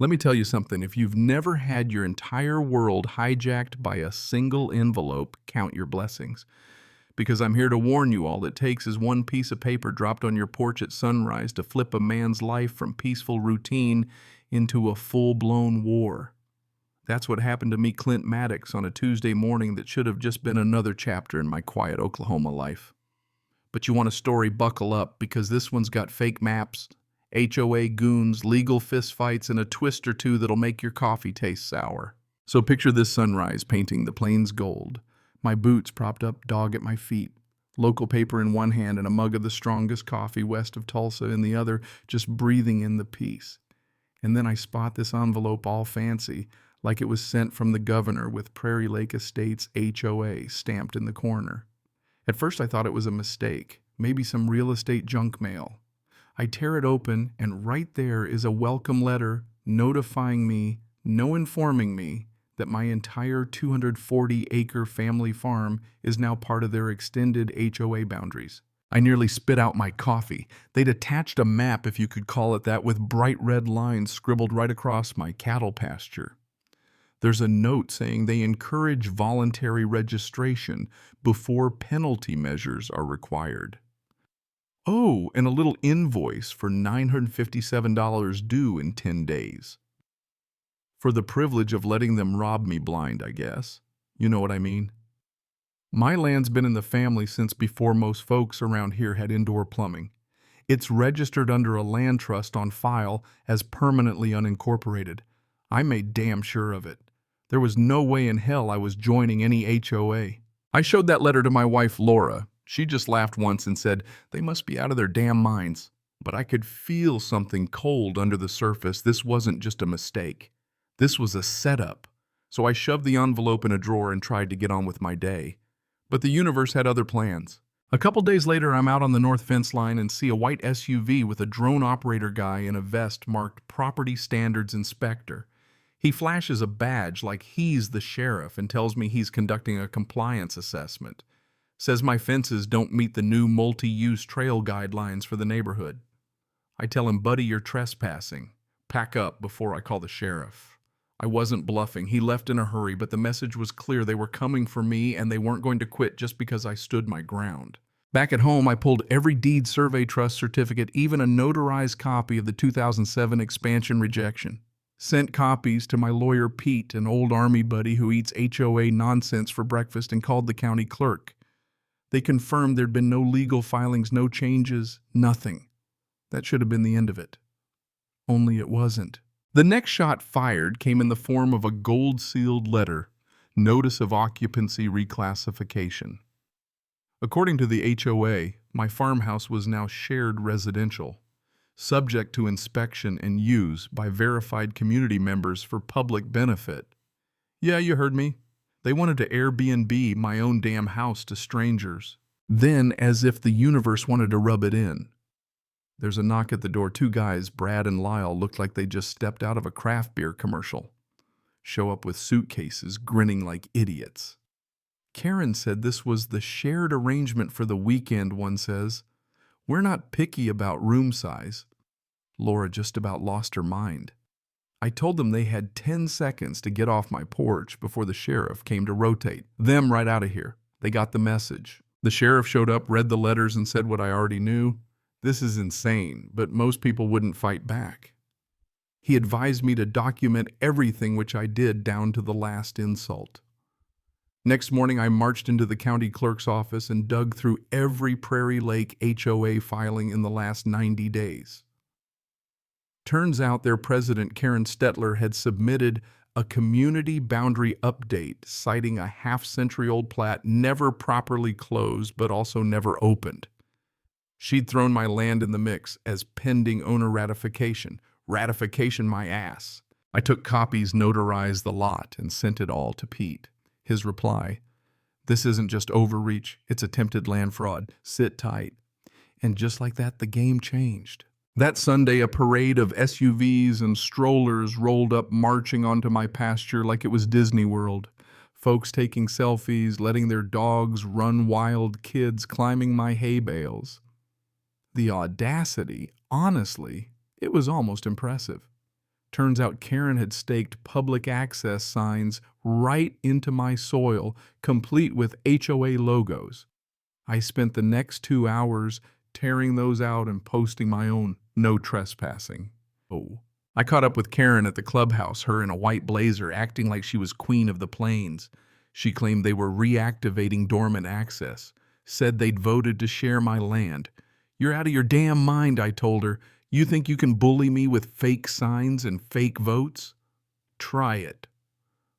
Let me tell you something. If you've never had your entire world hijacked by a single envelope, count your blessings. Because I'm here to warn you all, it takes is one piece of paper dropped on your porch at sunrise to flip a man's life from peaceful routine into a full-blown war. That's what happened to me, Clint Maddox, on a Tuesday morning that should have just been another chapter in my quiet Oklahoma life. But you want a story, buckle up, because this one's got fake maps, HOA goons, legal fistfights, and a twist or two that'll make your coffee taste sour. So picture this sunrise painting the plains gold. My boots propped up, dog at my feet. Local paper in one hand and a mug of the strongest coffee west of Tulsa in the other, just breathing in the peace. And then I spot this envelope all fancy, like it was sent from the governor with Prairie Lake Estates HOA stamped in the corner. At first I thought it was a mistake, maybe some real estate junk mail. I tear it open, and right there is a welcome letter notifying me, informing me, that my entire 240-acre family farm is now part of their extended HOA boundaries. I nearly spit out my coffee. They'd attached a map, if you could call it that, with bright red lines scribbled right across my cattle pasture. There's a note saying they encourage voluntary registration before penalty measures are required. Oh, and a little invoice for $957 due in 10 days. For the privilege of letting them rob me blind, I guess. You know what I mean? My land's been in the family since before most folks around here had indoor plumbing. It's registered under a land trust on file as permanently unincorporated. I made damn sure of it. There was no way in hell I was joining any HOA. I showed that letter to my wife, Laura. She just laughed once and said, "They must be out of their damn minds." But I could feel something cold under the surface. This wasn't just a mistake. This was a setup. So I shoved the envelope in a drawer and tried to get on with my day. But the universe had other plans. A couple days later, I'm out on the north fence line and see a white SUV with a drone operator guy in a vest marked Property Standards Inspector. He flashes a badge like he's the sheriff and tells me he's conducting a compliance assessment. Says my fences don't meet the new multi-use trail guidelines for the neighborhood. I tell him, "Buddy, you're trespassing. Pack up before I call the sheriff." I wasn't bluffing. He left in a hurry, but the message was clear. They were coming for me, and they weren't going to quit just because I stood my ground. Back at home, I pulled every deed survey trust certificate, even a notarized copy of the 2007 expansion rejection. Sent copies to my lawyer Pete, an old Army buddy who eats HOA nonsense for breakfast, and called the county clerk. They confirmed there'd been no legal filings, no changes, nothing. That should have been the end of it. Only it wasn't. The next shot fired came in the form of a gold-sealed letter, Notice of Occupancy Reclassification. According to the HOA, my farmhouse was now shared residential, subject to inspection and use by verified community members for public benefit. Yeah, you heard me. They wanted to Airbnb my own damn house to strangers. Then, as if the universe wanted to rub it in. There's a knock at the door. Two guys, Brad and Lyle, looked like they just stepped out of a craft beer commercial. Show up with suitcases, grinning like idiots. Karen said this was the shared arrangement for the weekend, one says. We're not picky about room size. Laura just about lost her mind. I told them they had 10 seconds to get off my porch before the sheriff came to rotate them right out of here. They got the message. The sheriff showed up, read the letters, and said what I already knew. This is insane, but most people wouldn't fight back. He advised me to document everything, which I did down to the last insult. Next morning, I marched into the county clerk's office and dug through every Prairie Lake HOA filing in the last 90 days. Turns out their president, Karen Stetler, had submitted a community boundary update citing a half-century-old plat never properly closed but also never opened. She'd thrown my land in the mix as pending owner ratification. Ratification my ass. I took copies, notarized the lot, and sent it all to Pete. His reply, "This isn't just overreach, it's attempted land fraud. Sit tight." And just like that, the game changed. That Sunday, a parade of SUVs and strollers rolled up, marching onto my pasture like it was Disney World. Folks taking selfies, letting their dogs run wild, kids climbing my hay bales. The audacity, honestly, it was almost impressive. Turns out Karen had staked public access signs right into my soil, complete with HOA logos. I spent the next 2 hours tearing those out and posting my own "no trespassing." Oh. I caught up with Karen at the clubhouse, her in a white blazer, acting like she was queen of the plains. She claimed they were reactivating dormant access, said they'd voted to share my land. "You're out of your damn mind," I told her. "You think you can bully me with fake signs and fake votes? Try it.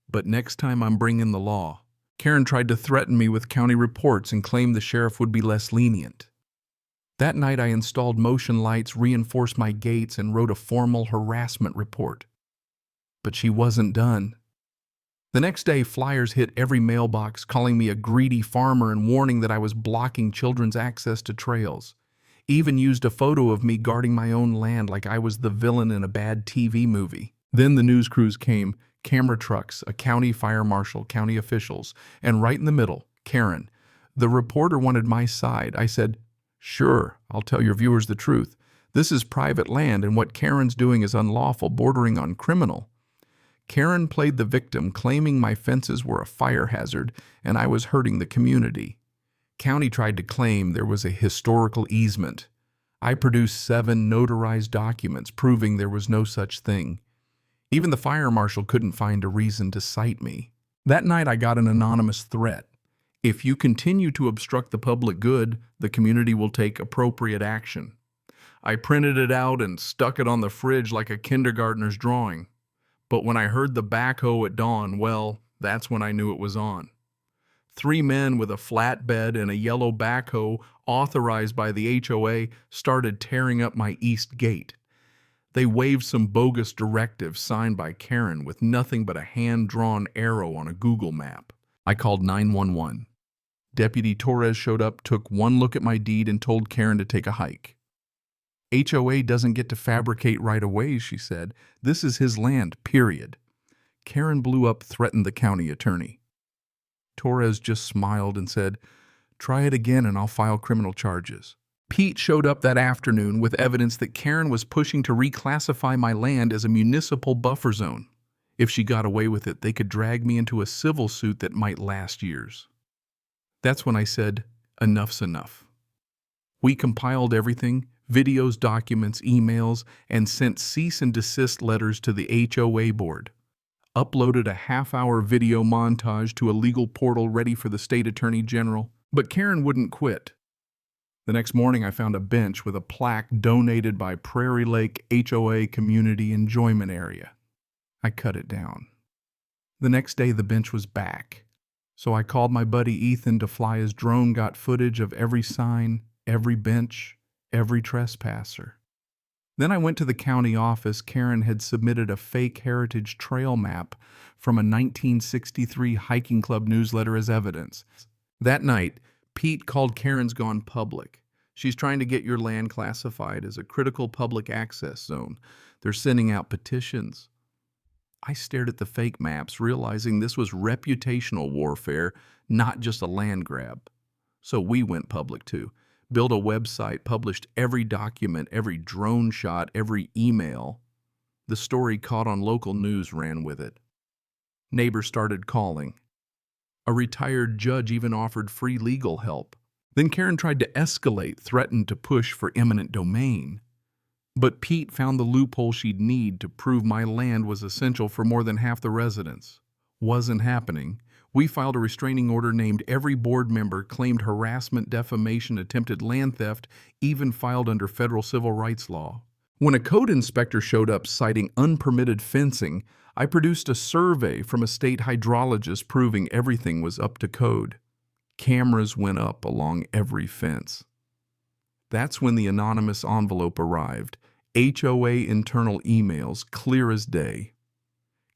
But next time I'm bringing the law." Karen tried to threaten me with county reports and claimed the sheriff would be less lenient. That night I installed motion lights, reinforced my gates, and wrote a formal harassment report. But she wasn't done. The next day, flyers hit every mailbox calling me a greedy farmer and warning that I was blocking children's access to trails. Even used a photo of me guarding my own land like I was the villain in a bad TV movie. Then the news crews came, camera trucks, a county fire marshal, county officials, and right in the middle, Karen. The reporter wanted my side. I said, "Sure, I'll tell your viewers the truth. This is private land, and what Karen's doing is unlawful, bordering on criminal." Karen played the victim, claiming my fences were a fire hazard and I was hurting the community. County tried to claim there was a historical easement. I produced 7 notarized documents proving there was no such thing. Even the fire marshal couldn't find a reason to cite me. That night I got an anonymous threat. "If you continue to obstruct the public good, the community will take appropriate action." I printed it out and stuck it on the fridge like a kindergartner's drawing. But when I heard the backhoe at dawn, well, that's when I knew it was on. 3 men with a flatbed and a yellow backhoe authorized by the HOA started tearing up my east gate. They waved some bogus directive signed by Karen with nothing but a hand-drawn arrow on a Google map. I called 911. Deputy Torres showed up, took one look at my deed, and told Karen to take a hike. "HOA doesn't get to fabricate right-of-ways," she said. "This is his land, period." Karen blew up, threatened the county attorney. Torres just smiled and said, "Try it again and I'll file criminal charges." Pete showed up that afternoon with evidence that Karen was pushing to reclassify my land as a municipal buffer zone. If she got away with it, they could drag me into a civil suit that might last years. That's when I said, enough's enough. We compiled everything, videos, documents, emails, and sent cease and desist letters to the HOA board. Uploaded a half-hour video montage to a legal portal ready for the state attorney general. But Karen wouldn't quit. The next morning I found a bench with a plaque donated by Prairie Lake HOA Community Enjoyment Area. I cut it down. The next day the bench was back. So I called my buddy Ethan to fly his drone, got footage of every sign, every bench, every trespasser. Then I went to the county office. Karen had submitted a fake heritage trail map from a 1963 hiking club newsletter as evidence. That night, Pete called Karen's gone public. "She's trying to get your land classified as a critical public access zone. They're sending out petitions." I stared at the fake maps, realizing this was reputational warfare, not just a land grab. So we went public too. Built a website, published every document, every drone shot, every email. The story caught on local news, ran with it. Neighbors started calling. A retired judge even offered free legal help. Then Karen tried to escalate, threatened to push for eminent domain. But Pete found the loophole she'd need to prove my land was essential for more than half the residents. Wasn't happening. We filed a restraining order, named every board member, claimed harassment, defamation, attempted land theft, even filed under federal civil rights law. When a code inspector showed up citing unpermitted fencing, I produced a survey from a state hydrologist proving everything was up to code. Cameras went up along every fence. That's when the anonymous envelope arrived. HOA internal emails, clear as day.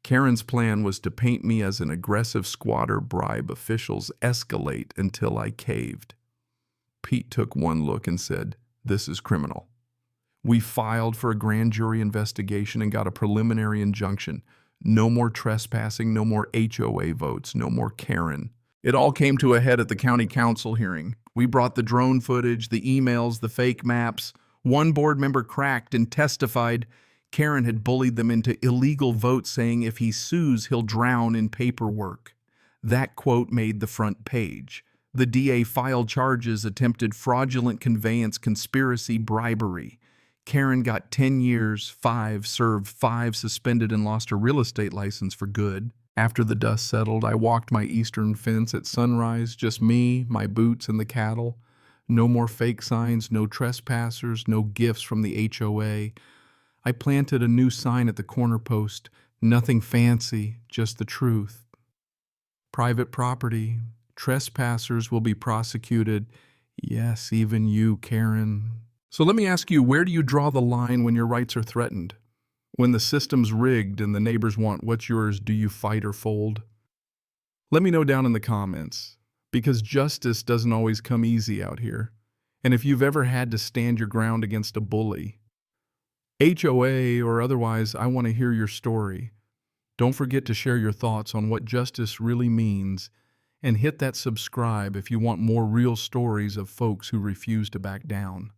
Karen's plan was to paint me as an aggressive squatter, bribe officials, escalate until I caved. Pete took one look and said, "This is criminal." We filed for a grand jury investigation and got a preliminary injunction. No more trespassing, no more HOA votes, no more Karen. It all came to a head at the county council hearing. We brought the drone footage, the emails, the fake maps. One board member cracked and testified, Karen had bullied them into illegal votes, saying if he sues, he'll drown in paperwork. That quote made the front page. The DA filed charges, attempted fraudulent conveyance, conspiracy, bribery. Karen got 10 years, 5 served, 5 suspended, and lost her real estate license for good. After the dust settled, I walked my eastern fence at sunrise, just me, my boots, and the cattle. No more fake signs, no trespassers, no gifts from the HOA. I planted a new sign at the corner post. Nothing fancy, just the truth. Private property. Trespassers will be prosecuted. Yes, even you, Karen. So let me ask you, where do you draw the line when your rights are threatened? When the system's rigged and the neighbors want what's yours, do you fight or fold? Let me know down in the comments, because justice doesn't always come easy out here. And if you've ever had to stand your ground against a bully, HOA or otherwise, I want to hear your story. Don't forget to share your thoughts on what justice really means, and hit that subscribe if you want more real stories of folks who refuse to back down.